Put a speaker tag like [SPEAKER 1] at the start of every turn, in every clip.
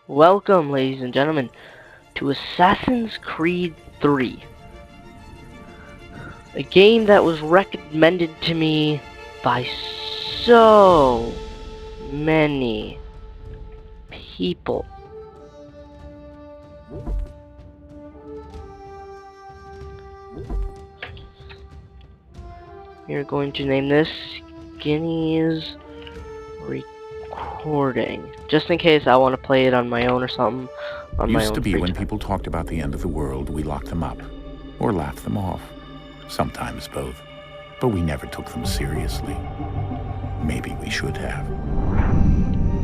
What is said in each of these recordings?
[SPEAKER 1] Welcome, ladies and gentlemen, to Assassin's Creed 3, a game that was recommended to me by so many people. We're going to name this Skinny's Recording, just in case I want to play it on my own or something, on my
[SPEAKER 2] Used
[SPEAKER 1] own
[SPEAKER 2] to be
[SPEAKER 1] free
[SPEAKER 2] when
[SPEAKER 1] time.
[SPEAKER 2] people talked about the end of the world, we locked them up, or laughed them off. Sometimes both. But we never took them seriously. Maybe we should have.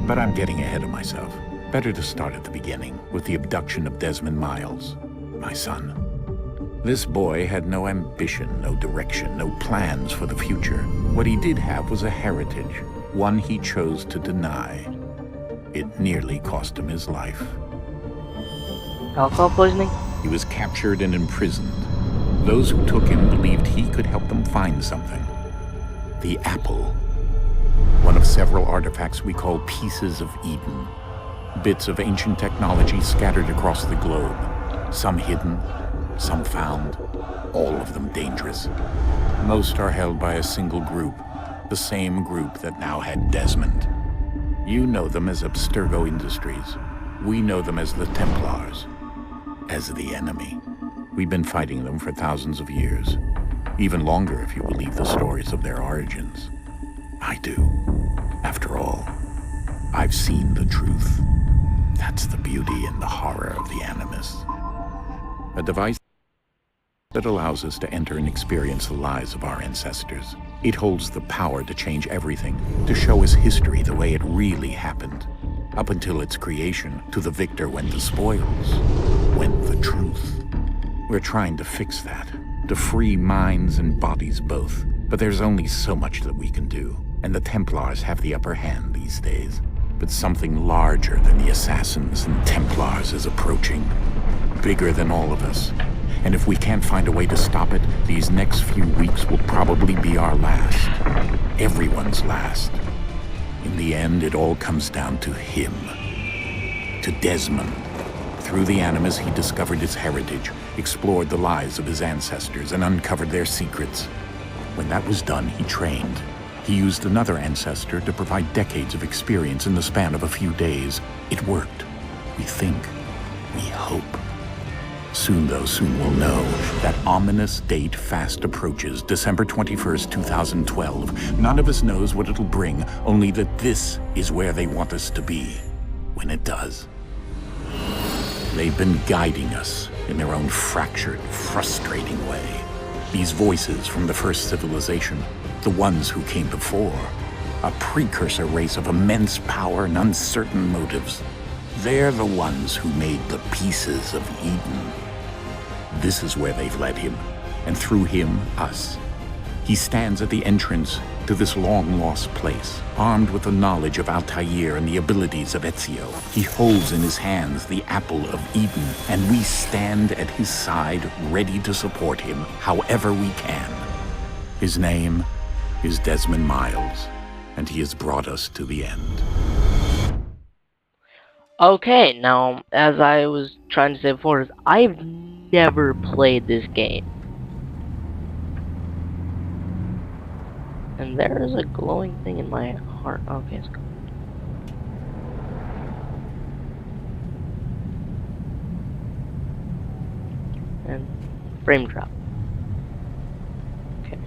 [SPEAKER 2] But I'm getting ahead of myself. Better to start at the beginning, with the abduction of Desmond Miles, my son. This boy had no ambition, no direction, no plans for the future. What he did have was a heritage, one he chose to deny. It nearly cost him his life.
[SPEAKER 1] Alcohol poisoning?
[SPEAKER 2] He was captured and imprisoned. Those who took him believed he could help them find something. The apple. One of several artifacts we call pieces of Eden. Bits of ancient technology scattered across the globe. Some hidden, some found, all of them dangerous. Most are held by a single group, the same group that now had Desmond. You know them as Abstergo Industries. We know them as the Templars. As the enemy. We've been fighting them for thousands of years. Even longer if you believe the stories of their origins. I do. After all, I've seen the truth. That's the beauty and the horror of the Animus. A device that allows us to enter and experience the lives of our ancestors. It holds the power to change everything, to show us history the way it really happened. Up until its creation, to the victor went the spoils, went the truth. We're trying to fix that, to free minds and bodies both. But there's only so much that we can do, and the Templars have the upper hand these days. But something larger than the Assassins and Templars is approaching, bigger than all of us. And if we can't find a way to stop it, these next few weeks will probably be our last. Everyone's last. In the end, it all comes down to him. To Desmond. Through the Animus, he discovered his heritage, explored the lives of his ancestors, and uncovered their secrets. When that was done, he trained. He used another ancestor to provide decades of experience in the span of a few days. It worked. We think. We hope. Soon we'll know. That ominous date fast approaches, December 21st, 2012. None of us knows what it'll bring, only that this is where they want us to be, when it does. They've been guiding us in their own fractured, frustrating way. These voices from the first civilization, the ones who came before, a precursor race of immense power and uncertain motives. They're the ones who made the pieces of Eden. This is where they've led him, and through him, us. He stands at the entrance to this long-lost place, armed with the knowledge of Altair and the abilities of Ezio. He holds in his hands the apple of Eden, and we stand at his side, ready to support him however we can. His name is Desmond Miles, and he has brought us to the end.
[SPEAKER 1] Okay, now, as I was trying to say before, I've never played this game. And there is a glowing thing in my heart. Okay, it's cool. And frame drop. Okay.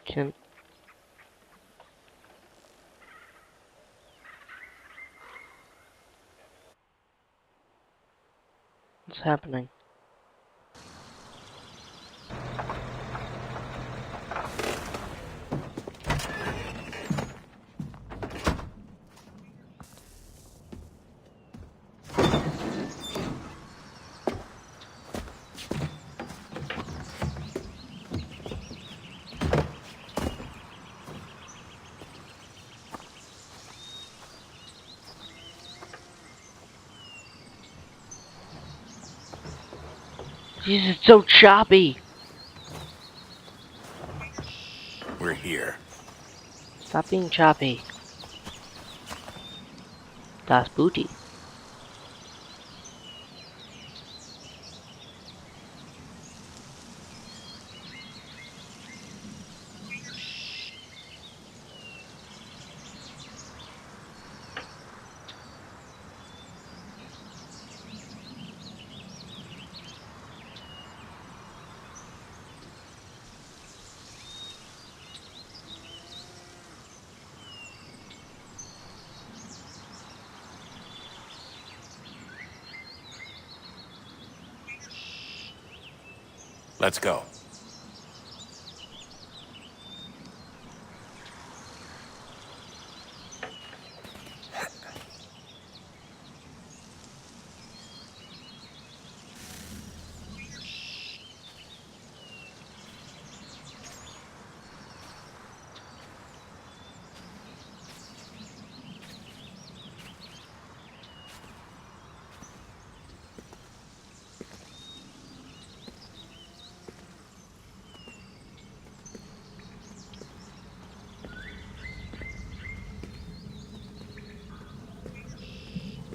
[SPEAKER 1] Can What's happening? This is so choppy.
[SPEAKER 2] We're here.
[SPEAKER 1] Stop being choppy. Das Booty.
[SPEAKER 2] Let's go.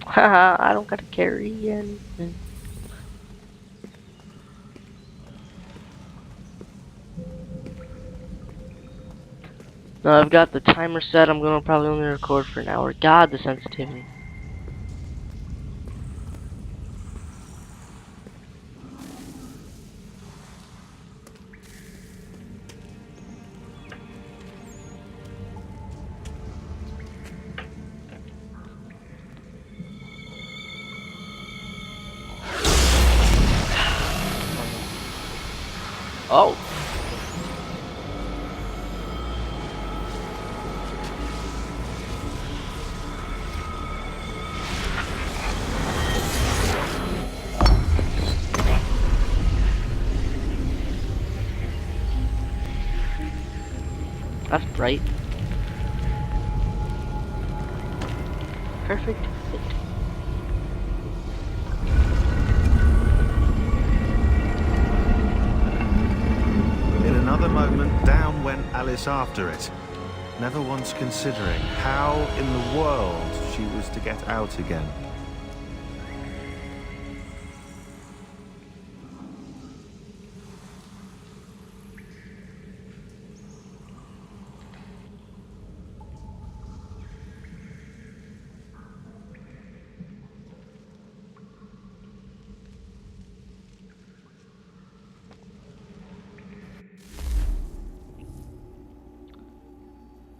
[SPEAKER 1] Haha, I don't gotta carry anything. No, I've got the timer set. I'm gonna probably only record for an hour. God, the sensitivity. Oh. That's bright. Perfect fit.
[SPEAKER 3] In another moment, down went Alice after it, never once considering how in the world she was to get out again.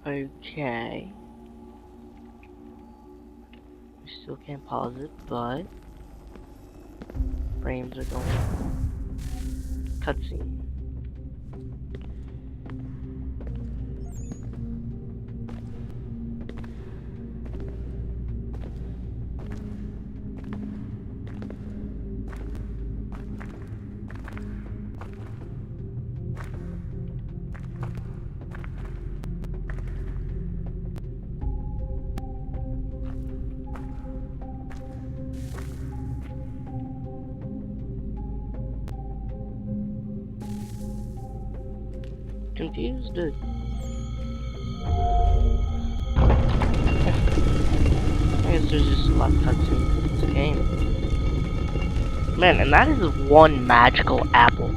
[SPEAKER 1] Okay. We still can't pause it, but frames are going. Cutscene. Confused. I guess there's just a lot of cutscenes in this game. Man, and that is one magical apple.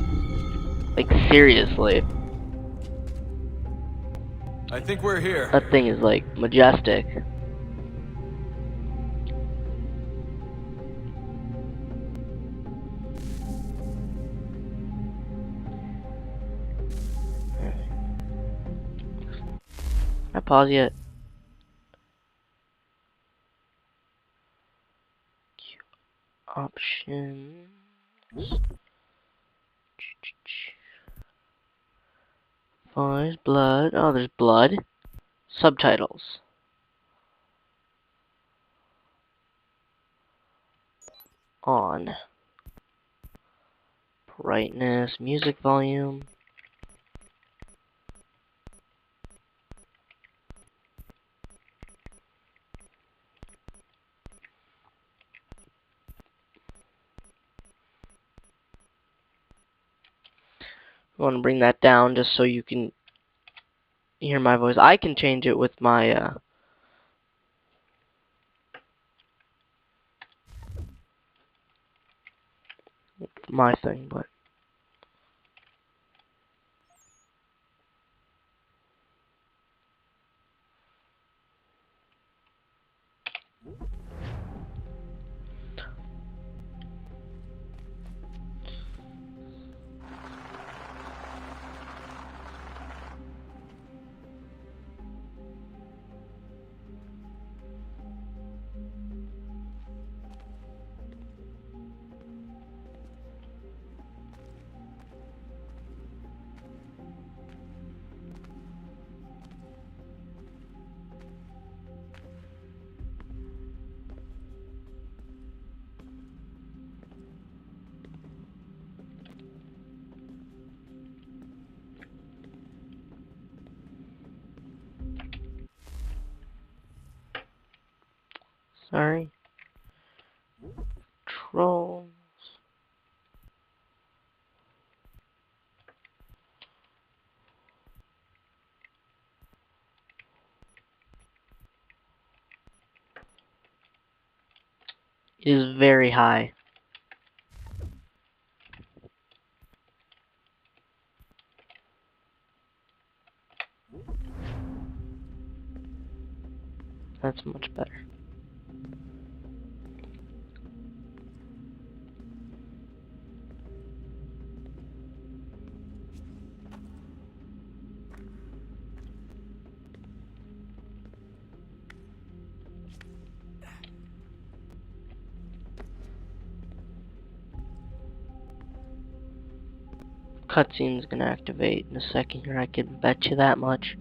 [SPEAKER 1] Like, seriously.
[SPEAKER 4] I think we're here.
[SPEAKER 1] That thing is, like, majestic. Can I pause yet? Options. Oh, there's blood. Oh, there's blood. Subtitles. On. Brightness. Music volume. I want to bring that down just so you can hear my voice. I can change it with my my thing, but sorry. Trolls. It is very high. That's much better. Cutscene's gonna activate in a second here, I can bet you that much.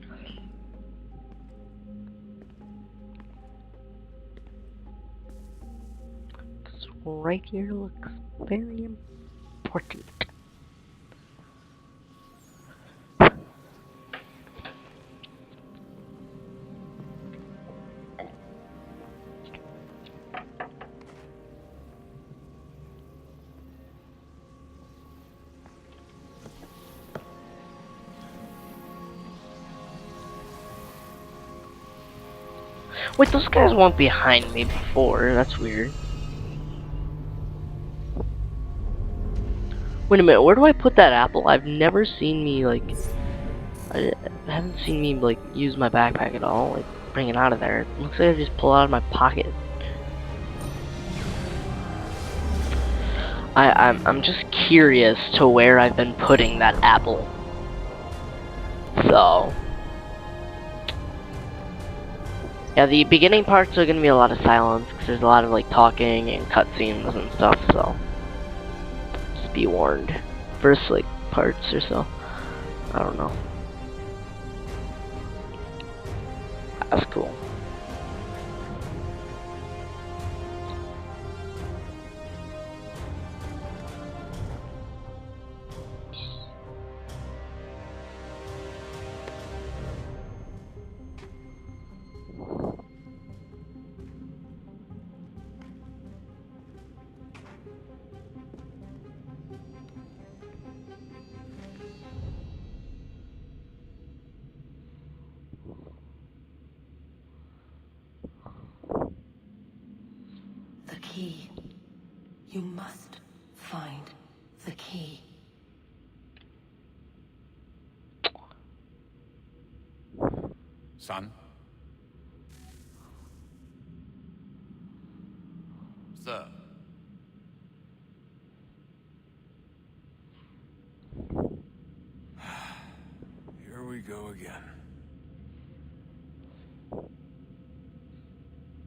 [SPEAKER 1] This right here looks very important. Wait, those guys weren't behind me before. That's weird. Wait a minute, where do I put that apple? I've never seen me, like... I haven't seen me, like, use my backpack at all. Like, bring it out of there. It looks like I just pull it out of my pocket. I'm just curious to where I've been putting that apple. So... yeah, the beginning parts are gonna be a lot of silence, because there's a lot of, like, talking and cutscenes and stuff, so... just be warned. First, like, parts or so. I don't know. That's cool.
[SPEAKER 5] The key. You must find the key.
[SPEAKER 2] Son?
[SPEAKER 4] Sir. Here we go again.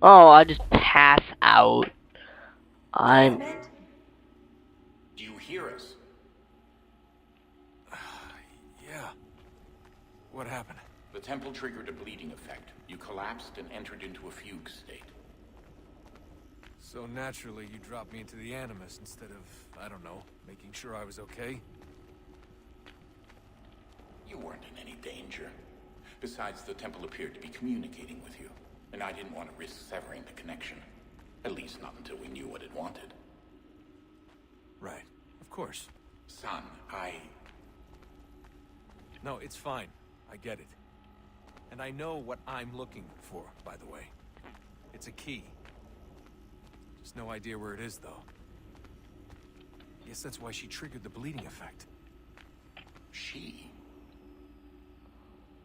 [SPEAKER 1] Oh, I just pass out. I'm...
[SPEAKER 2] Do you hear us?
[SPEAKER 4] Yeah. What happened?
[SPEAKER 2] The temple triggered a bleeding effect. You collapsed and entered into a fugue state.
[SPEAKER 4] So naturally, you dropped me into the Animus instead of, I don't know, making sure I was okay?
[SPEAKER 2] You weren't in any danger. Besides, the temple appeared to be communicating with you, and I didn't want to risk severing the connection. At least not until we knew what it wanted.
[SPEAKER 4] Right. Of course.
[SPEAKER 2] Son,
[SPEAKER 4] No, it's fine. I get it. And I know what I'm looking for, by the way. It's a key. Just no idea where it is, though. Guess that's why she triggered the bleeding effect.
[SPEAKER 2] She?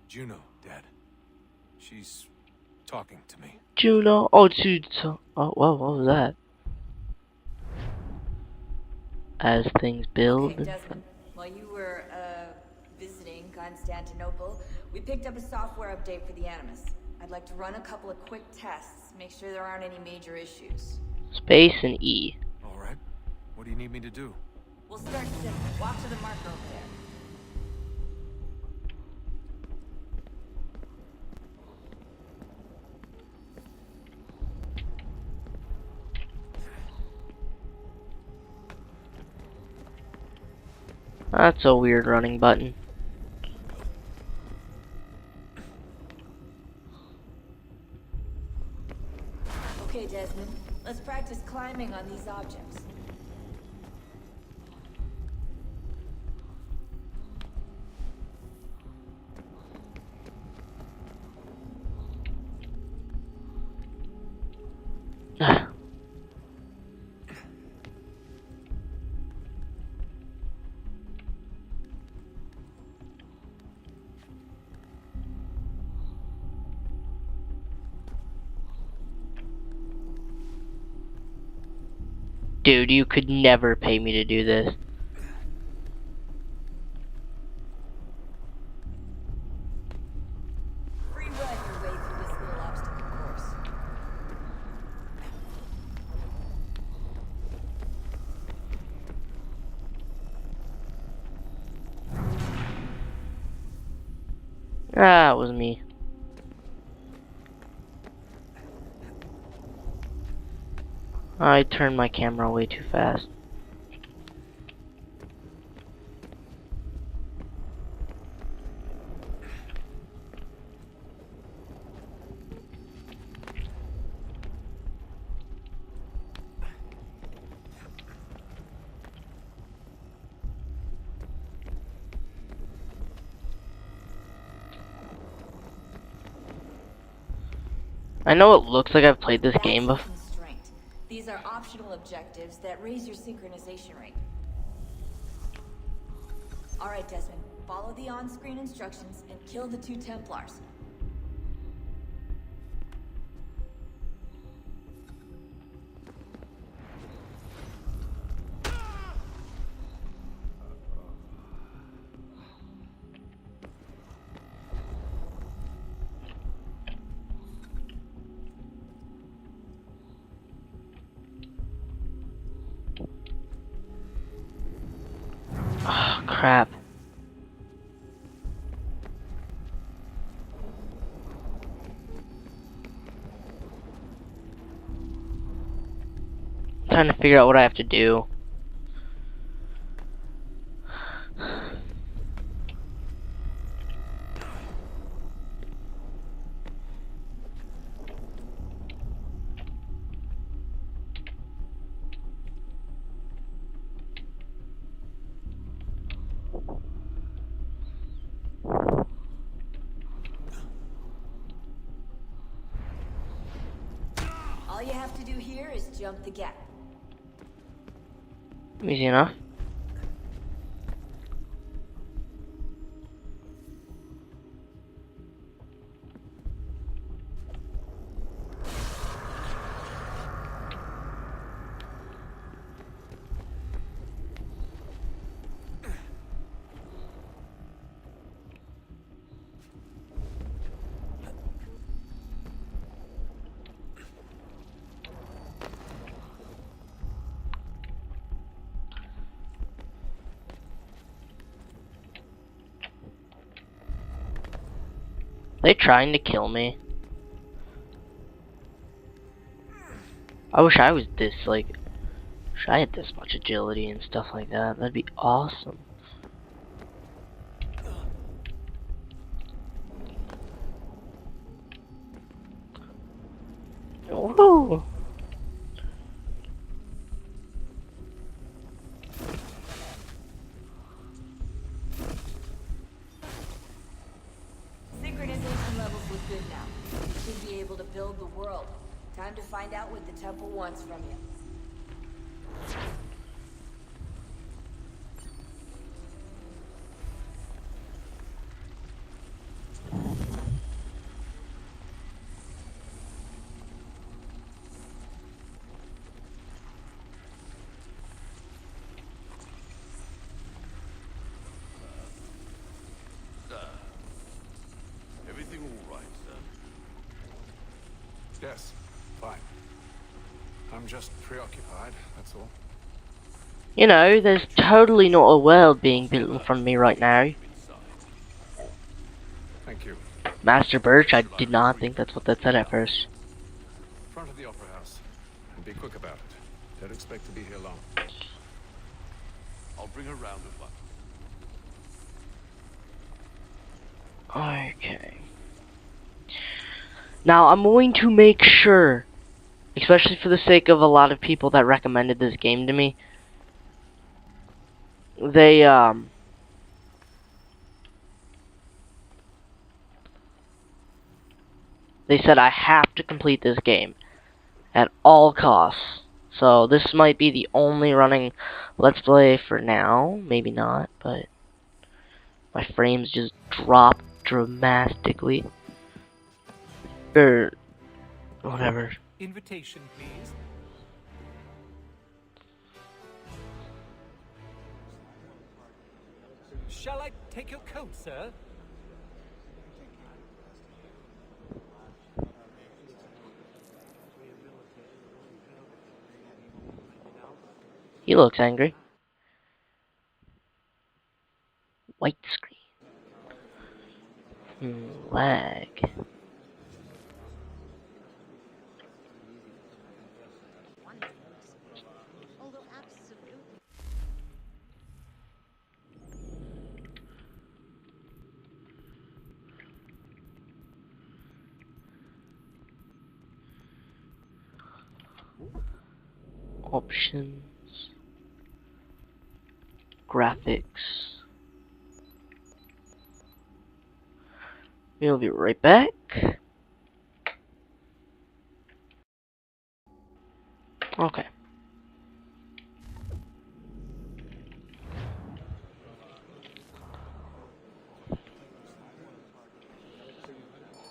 [SPEAKER 4] Juno, Dad. She's talking to me.
[SPEAKER 1] Juno. Oh, dude. So, oh, whoa, what was that? As things build.
[SPEAKER 6] Okay, Desmond. While you were, visiting Constantinople, we picked up a software update for the Animus. I'd like to run a couple of quick tests, make sure there aren't any major issues.
[SPEAKER 1] Space and E.
[SPEAKER 4] All right. What do you need me to do?
[SPEAKER 6] We'll start simple. Walk to the marker over there.
[SPEAKER 1] That's a weird running button.
[SPEAKER 6] Okay, Desmond. Let's practice climbing on these objects.
[SPEAKER 1] Dude, you could never pay me to do this.
[SPEAKER 6] Free run your way through this little obstacle course.
[SPEAKER 1] Ah, it was me. I turned my camera way too fast. I know it looks like I've played this game
[SPEAKER 6] That's a
[SPEAKER 1] before.
[SPEAKER 6] constraint. These are optional objectives that raise your synchronization rate. Alright, Desmond. Follow the on-screen instructions and kill the 2 Templars.
[SPEAKER 1] Oh, crap. I'm trying to figure out what I have to do.
[SPEAKER 6] All you have to do here is jump the gap.
[SPEAKER 1] Easy enough. They trying to kill me. I wish I was this, like, wish I had this much agility and stuff like that. That'd be awesome. Woohoo!
[SPEAKER 6] able to build the world. Time to find out what the temple wants from you.
[SPEAKER 7] Everything all right, sir?
[SPEAKER 4] Yes, fine. I'm just preoccupied, that's all.
[SPEAKER 1] You know, there's totally not a world being built in front of me right now.
[SPEAKER 7] Inside.
[SPEAKER 4] Thank you.
[SPEAKER 1] Master Birch, I did not think that's what that said at first.
[SPEAKER 4] Front of the Opera House. And be quick about it. Don't expect to be here long.
[SPEAKER 7] I'll bring her round at once.
[SPEAKER 1] Okay. Now, I'm going to make sure, especially for the sake of a lot of people that recommended this game to me, they said I have to complete this game at all costs. So this might be the only running Let's Play for now. Maybe not, but my frames just dropped dramatically. Or whatever.
[SPEAKER 8] Invitation, please. Shall I take your coat, sir?
[SPEAKER 1] He looks angry. White screen. Lag. Options. Graphics. We'll be right back. Okay.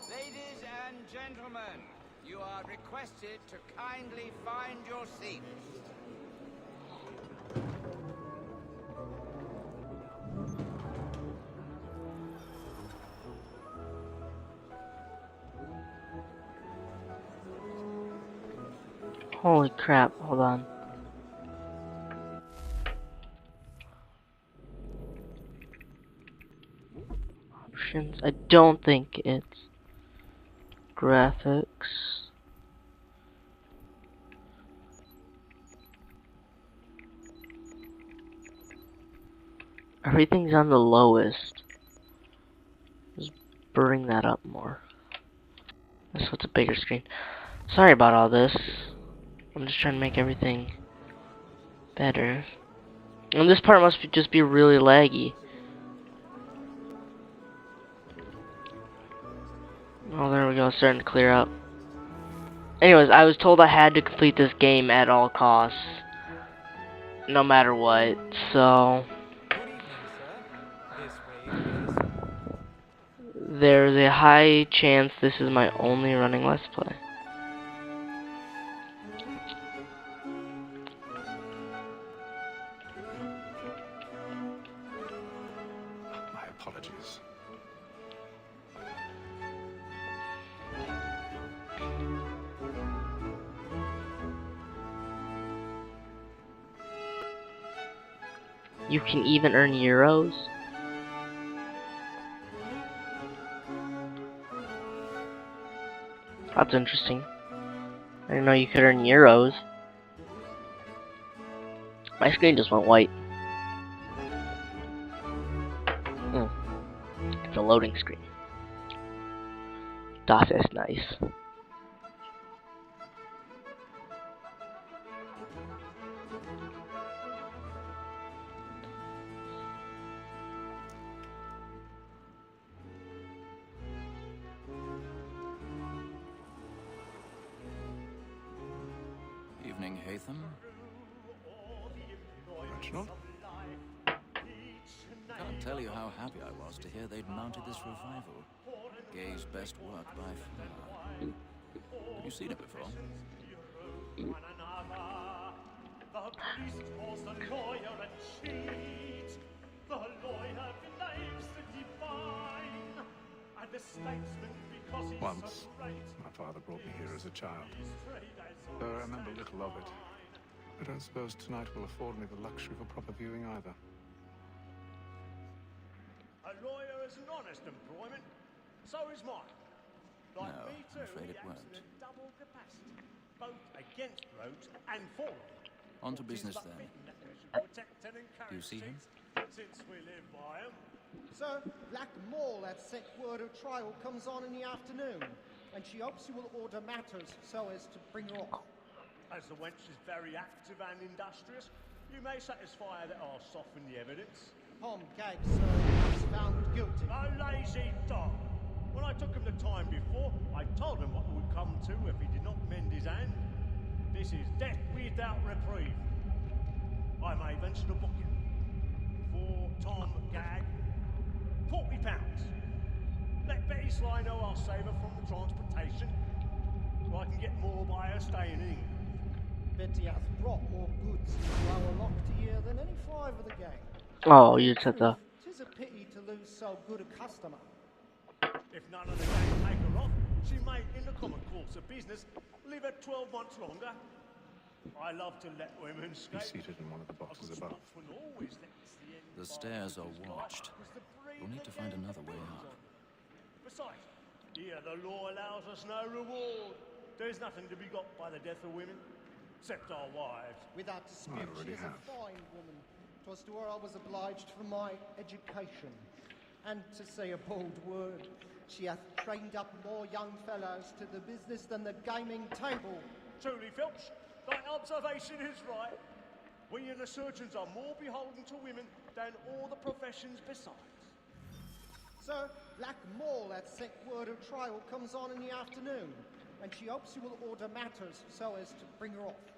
[SPEAKER 9] Ladies and gentlemen, you are requested to kindly find your seats.
[SPEAKER 1] Holy crap, hold on. Options. I don't think it's graphics. Everything's on the lowest. Just bring that up more. That's what's a bigger screen. Sorry about all this. I'm just trying to make everything better. And this part must just be really laggy. Oh, there we go. It's starting to clear up. Anyways, I was told I had to complete this game at all costs. No matter what. So,
[SPEAKER 8] Good evening, sir. This way, please.
[SPEAKER 1] there's a high chance this is my only running Let's Play.
[SPEAKER 4] My apologies.
[SPEAKER 1] You can even earn euros. That's interesting. I didn't know you could earn euros. My screen just went white. It's a loading screen. Das ist nice.
[SPEAKER 10] Catham?
[SPEAKER 4] Reginald?
[SPEAKER 10] Can't tell you how happy I was to hear they'd mounted this revival. Gay's best work by far. Have you seen it before?
[SPEAKER 11] The priest calls the lawyer a cheat. The lawyer believes the divine. And the statesman because he's
[SPEAKER 4] Once,
[SPEAKER 11] so great.
[SPEAKER 4] my father brought me here as a child.
[SPEAKER 11] He's straight as
[SPEAKER 4] Though I remember little of it. I don't suppose tonight will afford me the luxury of a proper viewing either.
[SPEAKER 11] a lawyer is an honest employment. So is mine. Like
[SPEAKER 10] No,
[SPEAKER 11] me too,
[SPEAKER 10] I'm afraid
[SPEAKER 11] he
[SPEAKER 10] it
[SPEAKER 11] acts
[SPEAKER 10] won't.
[SPEAKER 11] in a double capacity. Both against roads and for them.
[SPEAKER 10] On to
[SPEAKER 11] It is
[SPEAKER 10] business
[SPEAKER 11] but
[SPEAKER 10] then.
[SPEAKER 11] fitting that we should protect and encourage
[SPEAKER 10] You see him?
[SPEAKER 11] cheats, since we live by 'em.
[SPEAKER 12] Sir, Black Mall had sent word of trial comes on in the afternoon, and she hopes you will order matters so as to bring her off.
[SPEAKER 11] As the wench is very active and industrious, you may satisfy her that I'll soften the evidence.
[SPEAKER 12] Tom Gag, sir, is found guilty.
[SPEAKER 11] A lazy dog! When I took him the time before, I told him what would come to if he did not mend his hand. This is death without reprieve. I may venture to book him. For Tom Gag, £40. Let Betty Sly know I'll save her from the transportation, so I can get more by her staying in England.
[SPEAKER 12] Betty hath brought more goods into our locked year than any five of the gang.
[SPEAKER 1] Oh,
[SPEAKER 12] And
[SPEAKER 1] you
[SPEAKER 12] in
[SPEAKER 1] said that.
[SPEAKER 12] truth, 'tis a pity to lose so good a customer.
[SPEAKER 11] If none of the gang take her off, she may, in the common course of business, live her 12 months longer. I love to let women
[SPEAKER 4] Be
[SPEAKER 11] escape.
[SPEAKER 4] seated in one of the boxes above.
[SPEAKER 11] Sportsman always lets the end
[SPEAKER 10] The
[SPEAKER 11] bar
[SPEAKER 10] stairs are
[SPEAKER 11] through his
[SPEAKER 10] watched.
[SPEAKER 11] life, 'cause the breed
[SPEAKER 10] We'll need
[SPEAKER 11] of
[SPEAKER 10] to
[SPEAKER 11] the
[SPEAKER 10] find
[SPEAKER 11] game
[SPEAKER 10] another way
[SPEAKER 11] depends
[SPEAKER 10] up.
[SPEAKER 11] on it. Besides, here the law allows us no reward. There's nothing to be got by the death of women, except our wives.
[SPEAKER 12] Without dispute,
[SPEAKER 4] I
[SPEAKER 12] she
[SPEAKER 4] already
[SPEAKER 12] is
[SPEAKER 4] have.
[SPEAKER 12] a fine woman. 'Twas to her I was obliged for my education. And to say a bold word, she hath trained up more young fellows to the business than the gaming table.
[SPEAKER 11] Truly, Filch, thy observation is right. We and the surgeons are more beholden to women than all the professions besides.
[SPEAKER 12] Sir, Black Mall hath sent word of trial comes on in the afternoon, and she hopes you will order matters so as to bring her off.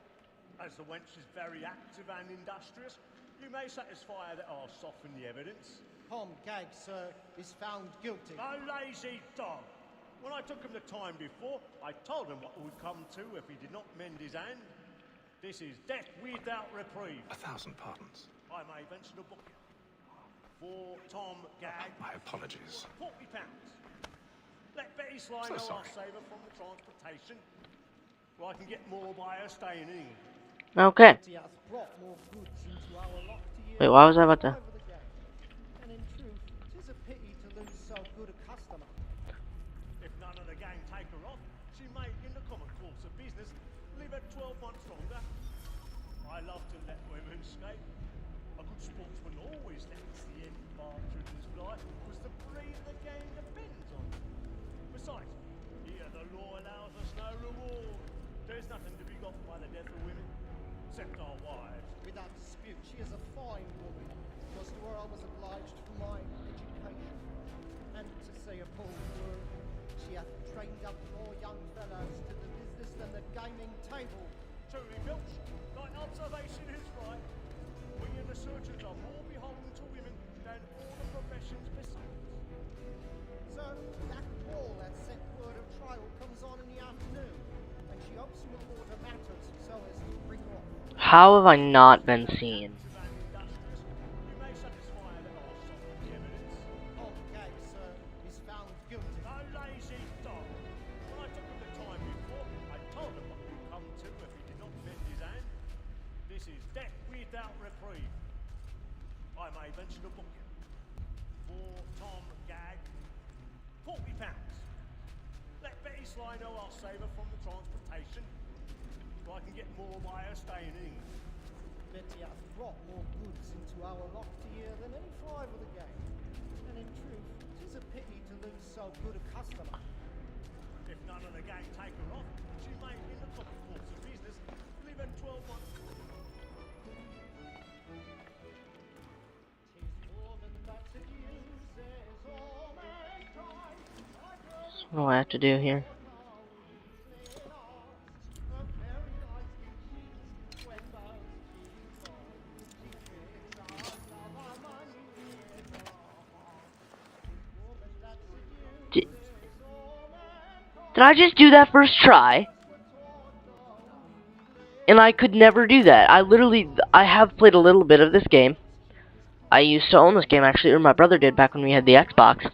[SPEAKER 11] As the wench is very active and industrious, you may satisfy her that I'll soften the evidence.
[SPEAKER 12] Tom Gag, sir, is found guilty.
[SPEAKER 11] A lazy dog! When I took him the time before, I told him what would come to if he did not mend his hand. This is death without reprieve.
[SPEAKER 4] 1,000 pardons.
[SPEAKER 11] I may venture to book him. For Tom Gag,
[SPEAKER 4] My apologies.
[SPEAKER 11] £40. Let Betty Sly
[SPEAKER 4] So
[SPEAKER 11] know I'll
[SPEAKER 4] sorry.
[SPEAKER 11] save her from the transportation, so I can get more by her staying in England.
[SPEAKER 1] Okay.
[SPEAKER 12] Betty hath brought more goods into our locked year
[SPEAKER 1] Wait, why was I
[SPEAKER 12] than
[SPEAKER 1] about to-
[SPEAKER 12] five of the gang. And in truth, 'tis a pity to lose so good a customer.
[SPEAKER 11] If none of the gang take her off, she may, in the common course of business, live her 12 months longer. I love to let women escape. A good sportsman always lets the end partridges fly, because the breed of the game depends on it. Besides, here the law allows us no reward. There's nothing to be got by the death of women, except our wives.
[SPEAKER 12] Without dispute, she is a fine woman. 'Twas to her I was obliged for my education. And to say a bold word, she hath trained up more young fellows to the business than the gaming table.
[SPEAKER 11] Truly, Filch, thy observation is right. We and the surgeons are more beholden to women than all the professions besides.
[SPEAKER 12] Sir, Black Wall hath sent word of trial comes on in the afternoon, and she hopes you will order matters so as to bring her off.
[SPEAKER 1] How have I not been seen?
[SPEAKER 11] You may satisfy her that I'll soften the evidence.
[SPEAKER 12] Tom Gag, sir, is found guilty.
[SPEAKER 11] A lazy dog! When I took him the time before, I told him what would come to if he did not mend his hand. This is death without reprieve. I may venture to book him. For Tom Gag, £40. Let Betty Sly know I'll save her from the transportation, so I can get more by her staying in England.
[SPEAKER 12] Betty hath brought more goods into our locked year than any five of the gang. And in truth, 'tis a pity to lose so good a customer.
[SPEAKER 11] If none of the gang take her off, she may, in the common course of business, live her 12 months.
[SPEAKER 1] What do I have to do here? Did I just do that first try? And I could never do that. I have played a little bit of this game. I used to own this game, actually, or my brother did back when we had the Xbox.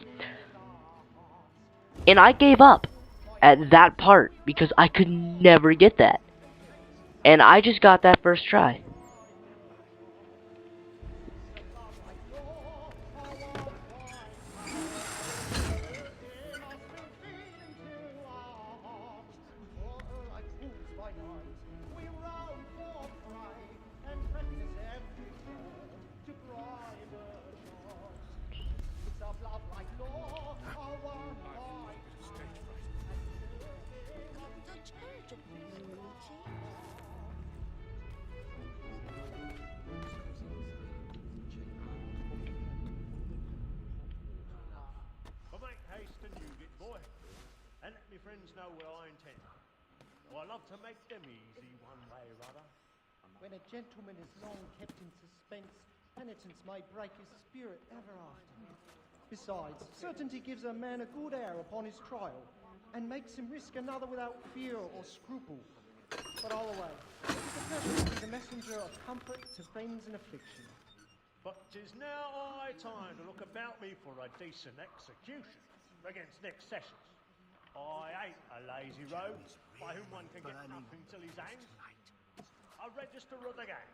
[SPEAKER 1] And I gave up at that part because I could never get that. And I just got that first try.
[SPEAKER 11] But make haste and use it, boy, and let me friends know what I intend. I love to make them easy one way or other.
[SPEAKER 12] When a gentleman is long kept in suspense, penitence may break his spirit ever after. Besides, certainty gives a man a good air upon his trial, and makes him risk another without fear or scruple. But all away, it is a pleasure to be the messenger of comfort to friends in affliction.
[SPEAKER 11] But 'tis now high time to look about me for a decent execution against next sessions. I ain't a lazy rogue by whom one can get nothing till he's hanged. A register of the gang.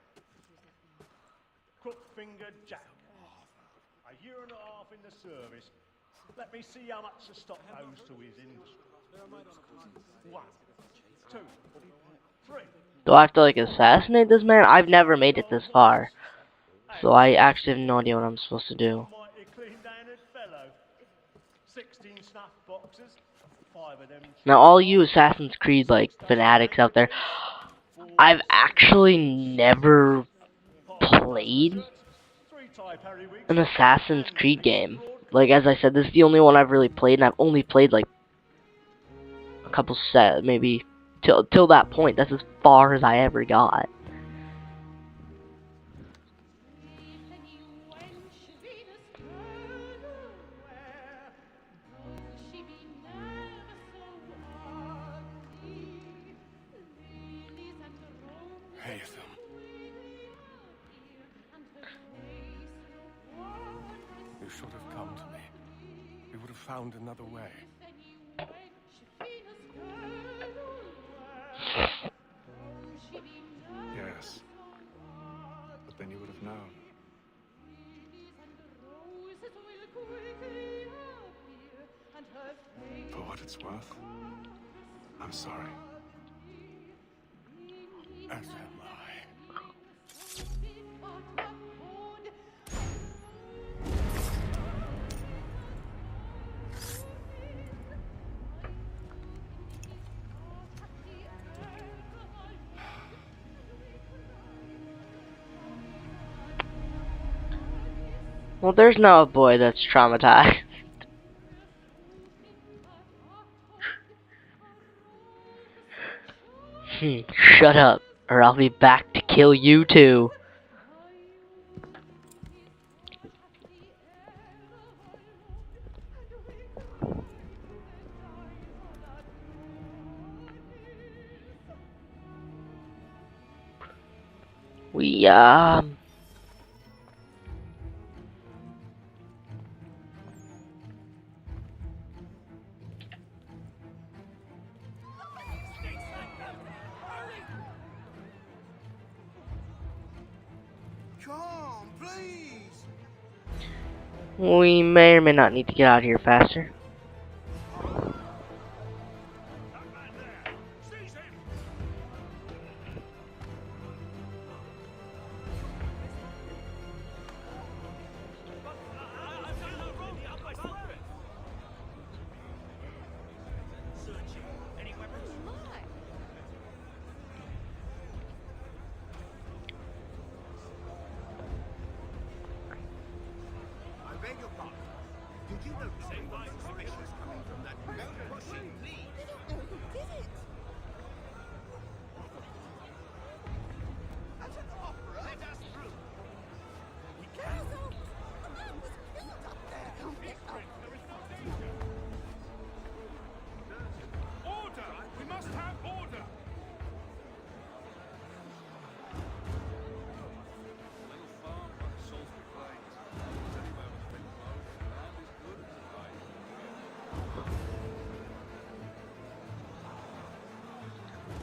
[SPEAKER 11] Crook-fingered Jack. A year and a half in the service. Let me see how much the stock goes to his industry. 1, 2, 3.
[SPEAKER 1] Do I have to, like, assassinate this man? I've never made it this far. So I actually have no idea what I'm supposed to do.
[SPEAKER 11] Mighty clean-handed fellow. 16 snuff boxes. 5 of them.
[SPEAKER 1] Now, all you Assassin's Creed, like, fanatics out there, I've actually never played an Assassin's Creed game. Like, as I said, this is the only one I've really played, and I've only played, like, a couple maybe, till that point. That's as far as I ever got.
[SPEAKER 7] You should have come to me. We would have found another way. Yes. But then you would have known. For what it's worth, I'm sorry. As am I.
[SPEAKER 1] Well, there's now a boy that's traumatized. Shut up, or I'll be back to kill you too. We,
[SPEAKER 9] Come, please.
[SPEAKER 1] we may or may not need to get out of here faster.
[SPEAKER 9] I beg your pardon. Did you notice anyone?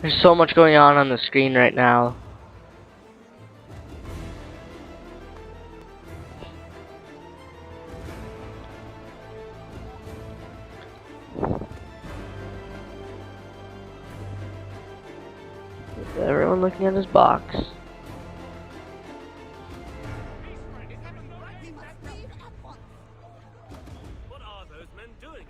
[SPEAKER 1] There's so much going on the screen right now. Is everyone looking at his box?
[SPEAKER 11] What are those men doing?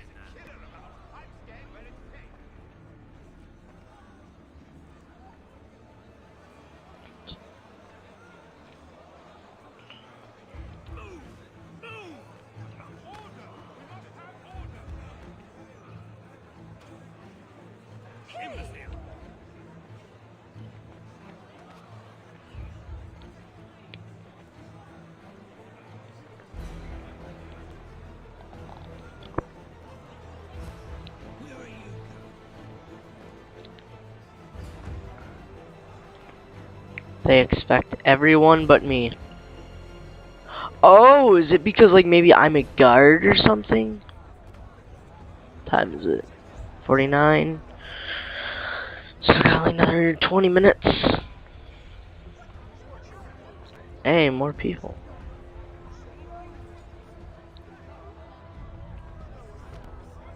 [SPEAKER 1] They expect everyone but me. Oh, is it because like maybe I'm a guard or something? What time is it? 49. So I got like another 20 minutes. Hey, more people.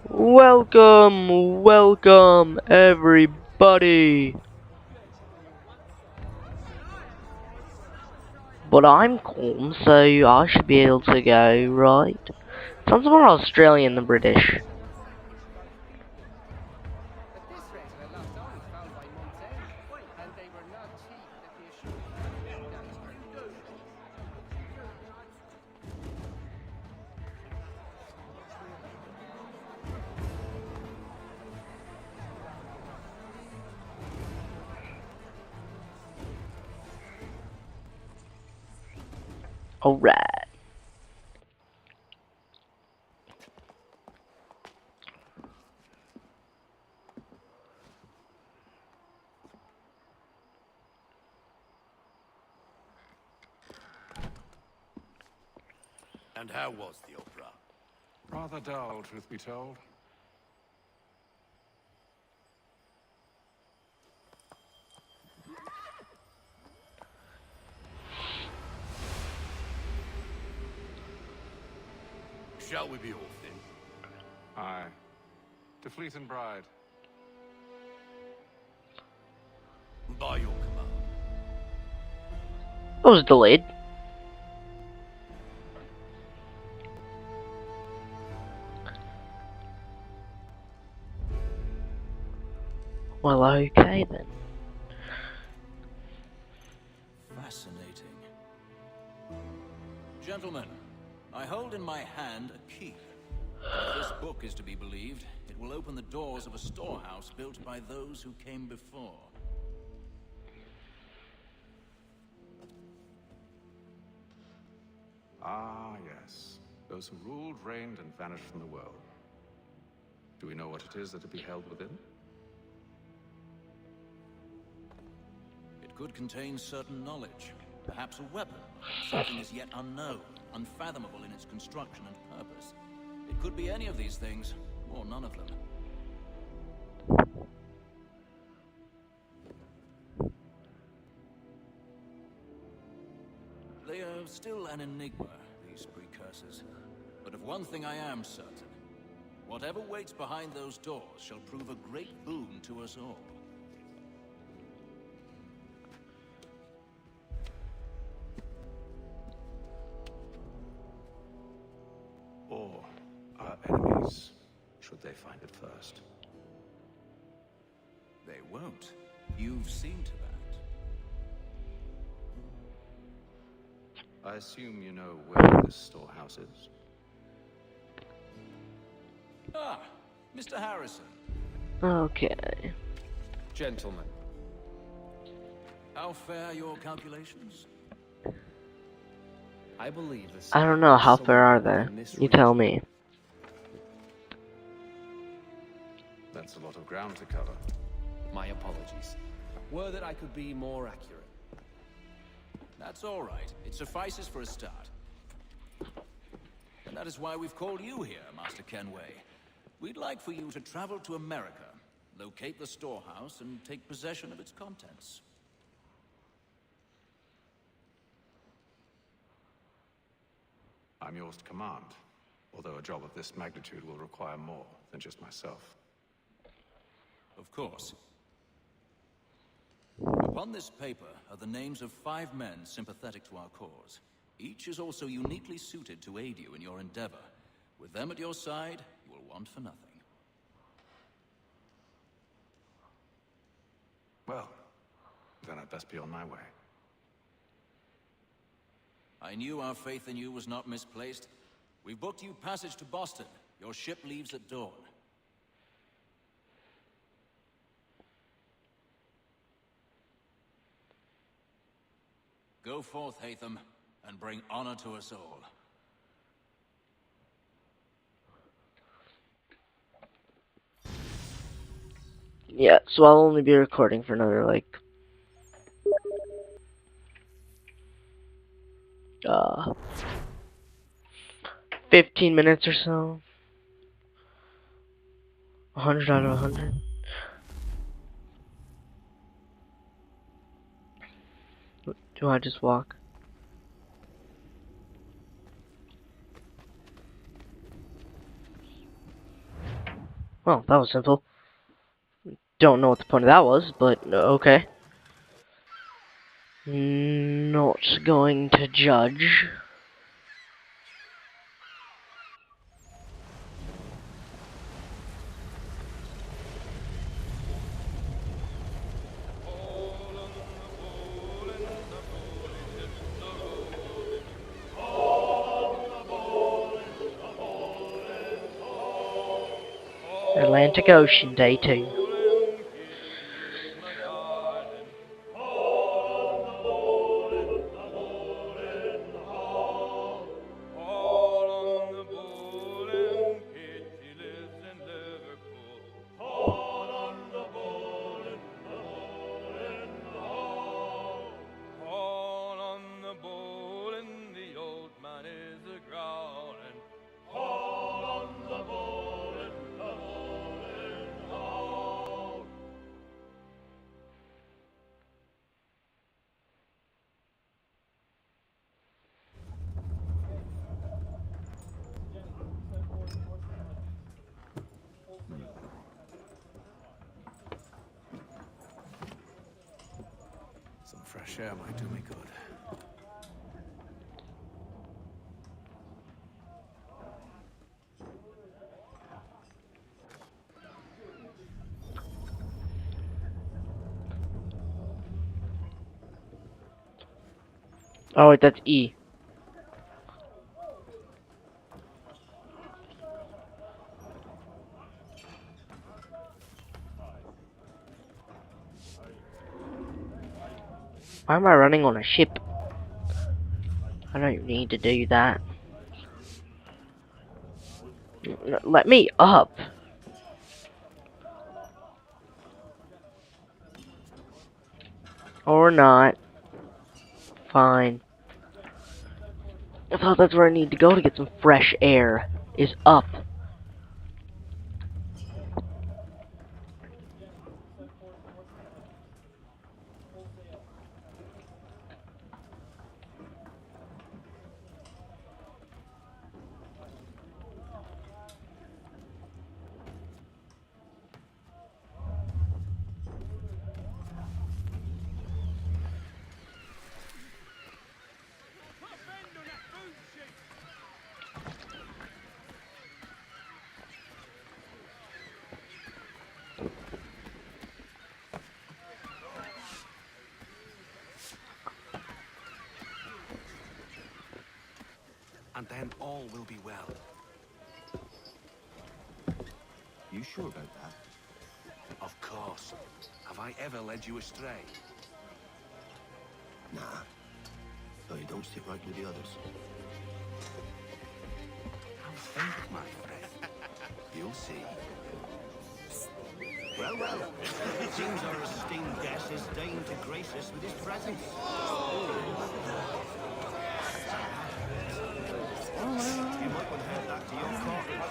[SPEAKER 1] Welcome, welcome everybody. But I'm calm, so I should be able to go, right? Sounds more Australian than British.
[SPEAKER 9] At this rate, the lost arms found by Montaigne, and they were not cheap, let me assure you.
[SPEAKER 1] Alright.
[SPEAKER 7] And how was the opera?
[SPEAKER 4] Rather dull, truth be told.
[SPEAKER 7] Shall we be off then?
[SPEAKER 4] Aye. To Fleet and Bride.
[SPEAKER 7] By your command.
[SPEAKER 1] It was delayed. Well, okay then.
[SPEAKER 10] Fascinating. Gentlemen, I hold in my hand a key. If this book is to be believed, it will open the doors of a storehouse built by those who came before.
[SPEAKER 4] Ah, yes. Those who ruled, reigned, and vanished from the world. Do we know what it is that to be held within?
[SPEAKER 10] It could contain certain knowledge, perhaps a weapon, something as yet unknown, unfathomable in its construction and purpose. It could be any of these things, or none of them. They are still an enigma, these precursors. But of one thing I am certain. Whatever waits behind those doors shall prove a great boon to us all.
[SPEAKER 4] Or our enemies, should they find it first.
[SPEAKER 10] They won't. You've seen to that.
[SPEAKER 4] I assume you know where this storehouse is.
[SPEAKER 10] Ah, Mr. Harrison.
[SPEAKER 1] Okay.
[SPEAKER 7] Gentlemen.
[SPEAKER 10] How fair your calculations?
[SPEAKER 7] I believe this.
[SPEAKER 1] I don't know, how fair are they? You tell me.
[SPEAKER 4] That's a lot of ground to cover.
[SPEAKER 7] My apologies. Were that I could be more accurate.
[SPEAKER 10] That's all right. It suffices for a start. And that is why we've called you here, Master Kenway. We'd like for you to travel to America, locate the storehouse, and take possession of its contents.
[SPEAKER 7] I'm yours to command, although a job of this magnitude will require more than just myself.
[SPEAKER 10] Of course. Upon this paper are the names of 5 men sympathetic to our cause. Each is also uniquely suited to aid you in your endeavor. With them at your side, you will want for nothing.
[SPEAKER 7] Well, then I'd best be on my way.
[SPEAKER 10] I knew our faith in you was not misplaced. We've booked you passage to Boston. Your ship leaves at dawn. Go forth, Hatham, and bring honor to us all.
[SPEAKER 1] Yeah, so I'll only be recording for another, like, 15 minutes or so. 100 out of 100. Do I just walk? Well, that was simple. Don't know what the point of that was, but okay. Not going to judge. Atlantic Ocean, day 2.
[SPEAKER 7] Some fresh air might do me good.
[SPEAKER 1] Oh wait, that's E. Why am I running on a ship? I don't need to do that. Let me up. Or not. Fine. I thought that's where I need to go to get some fresh air. Is up.
[SPEAKER 3] And then all will be well.
[SPEAKER 11] You sure about that?
[SPEAKER 3] Of course. Have I ever led you astray?
[SPEAKER 11] Nah. No, you don't sit right with the others.
[SPEAKER 3] How think, my friend?
[SPEAKER 11] You'll see. Well, well. It seems our esteemed guest has deigned to grace us with his presence. You might want to head back to your quarters.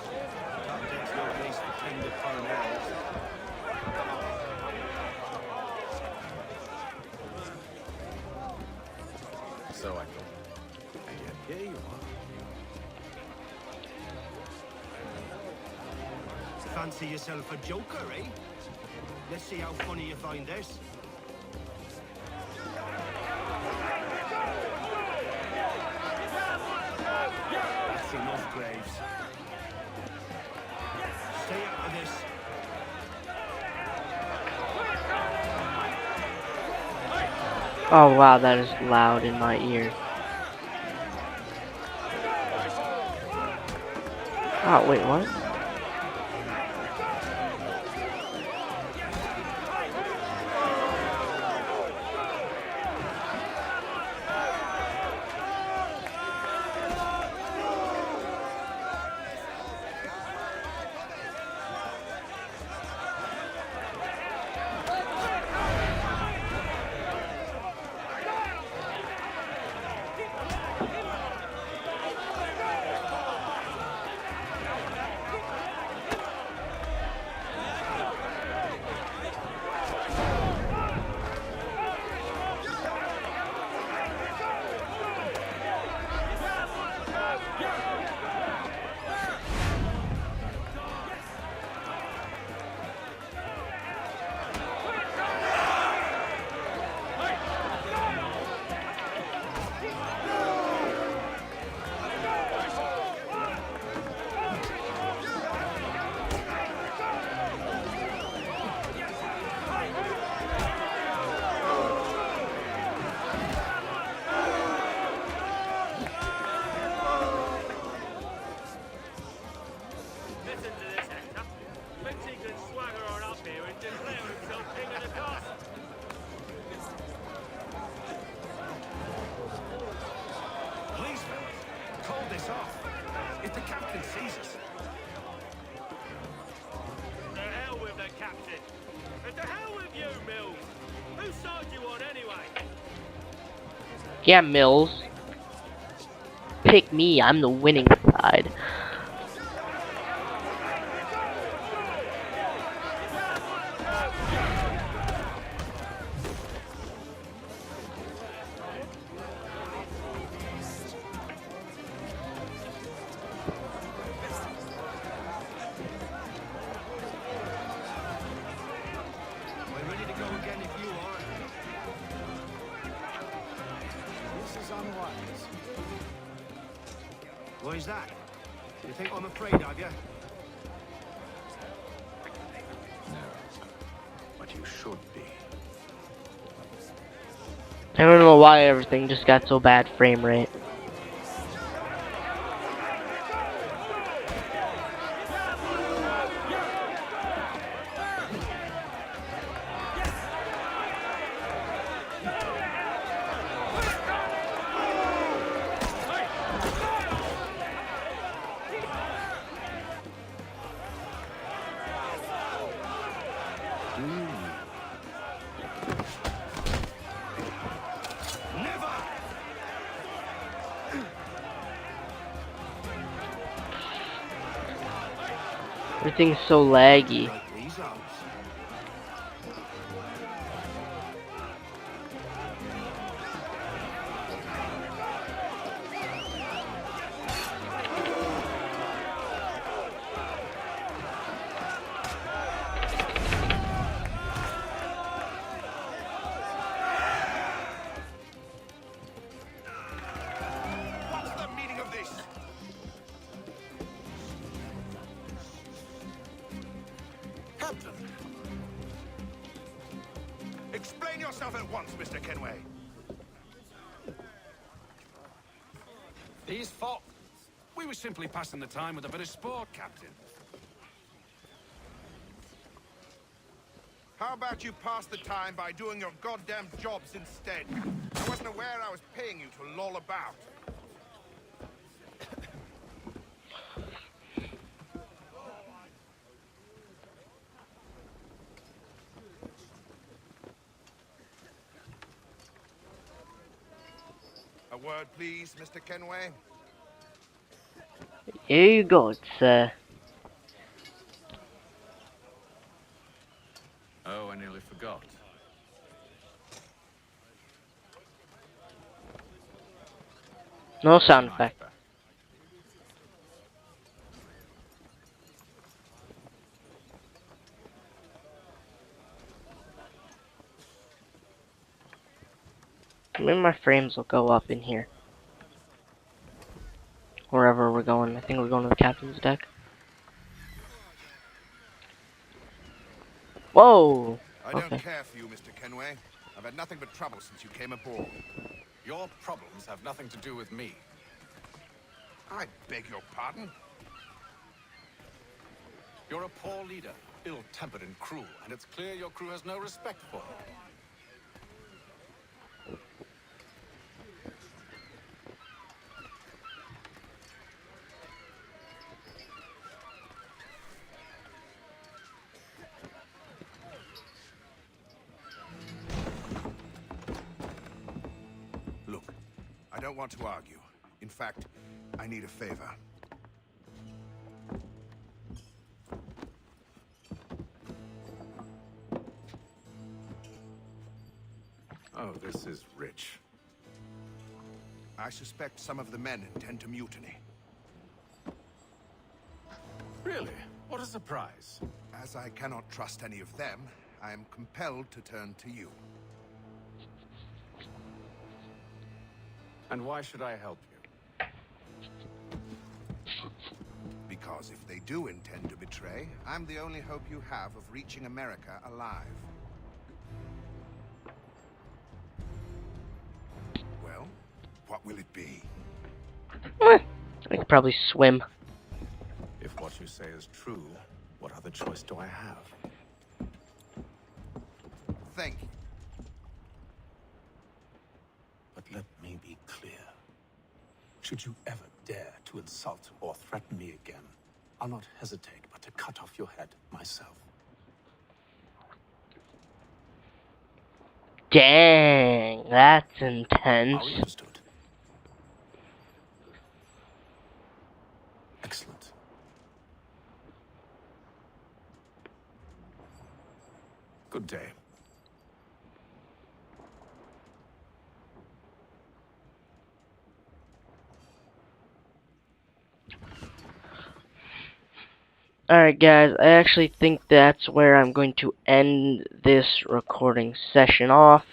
[SPEAKER 11] That takes no place for tender foreign airs.
[SPEAKER 7] So I thought. And yet here you are.
[SPEAKER 11] Fancy yourself a joker, eh? Let's see how funny you find this. That's enough, Graves. Stay out of this.
[SPEAKER 1] Oh wow, that is loud in my ear. Oh wait, what?
[SPEAKER 11] Listen to this, Hector. Thinks he can swagger on up here and declare himself king of the castle.
[SPEAKER 3] Please, fellas, call this off. If the captain sees us.
[SPEAKER 11] To hell with the captain. And to hell with you, Mills. Whose side you on anyway?
[SPEAKER 1] Yeah, Mills. Pick me, I'm the winning side.
[SPEAKER 11] We're ready to go again if you are.
[SPEAKER 3] This is unwise.
[SPEAKER 11] Why's that? You think I'm afraid of you?
[SPEAKER 7] No. But you should be.
[SPEAKER 1] I don't know why everything just got so bad frame rate. Everything's so laggy.
[SPEAKER 11] These arms.
[SPEAKER 3] What's the meaning of this? Captain! Explain yourself at once, Mr. Kenway.
[SPEAKER 7] These folk. We were simply passing the time with a bit of sport, Captain.
[SPEAKER 3] How about you pass the time by doing your goddamn jobs instead? I wasn't aware I was paying you to loll about. A word, please, Mr. Kenway.
[SPEAKER 1] Here you go, it's
[SPEAKER 7] Oh, I nearly forgot.
[SPEAKER 1] No sound effect. Maybe my frames will go up in here. Wherever we're going. I think we're going to the captain's deck. Whoa!
[SPEAKER 13] I don't
[SPEAKER 1] Okay.
[SPEAKER 13] care for you, Mr. Kenway. I've had nothing but trouble since you came aboard.
[SPEAKER 7] Your problems have nothing to do with me.
[SPEAKER 13] I beg your pardon?
[SPEAKER 7] You're a poor leader, ill-tempered and cruel, and it's clear your crew has no respect for you.
[SPEAKER 13] Look, I don't want to argue. In fact, I need a favor.
[SPEAKER 7] Oh, this is rich.
[SPEAKER 13] I suspect some of the men intend to mutiny.
[SPEAKER 7] Really? What a surprise.
[SPEAKER 13] As I cannot trust any of them, I am compelled to turn to you.
[SPEAKER 7] And why should I help you?
[SPEAKER 13] Because if they do intend to betray, I'm the only hope you have of reaching America alive. Well, what will it be?
[SPEAKER 1] I could probably swim.
[SPEAKER 7] If what you say is true, what other choice do I have?
[SPEAKER 13] Thank you.
[SPEAKER 7] But let me be clear. Should you ever dare to insult or threaten me again, I'll not hesitate but to cut off your head myself.
[SPEAKER 1] Dang, that's intense.
[SPEAKER 7] Are we understood? Excellent. Good day.
[SPEAKER 1] Alright guys, I actually think that's where I'm going to end this recording session off.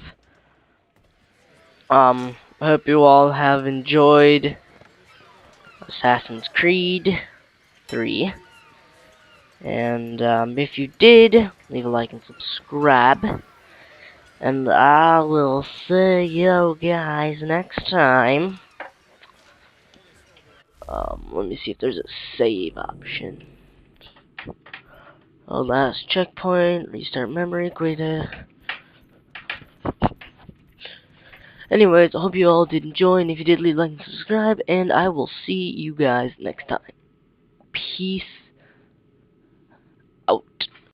[SPEAKER 1] I hope you all have enjoyed Assassin's Creed 3. And if you did, leave a like and subscribe. And I will see you guys next time. Let me see if there's a save option. Oh, last checkpoint, restart memory, greater. Anyways, I hope you all did enjoy, and if you did, leave a like and subscribe, and I will see you guys next time. Peace out.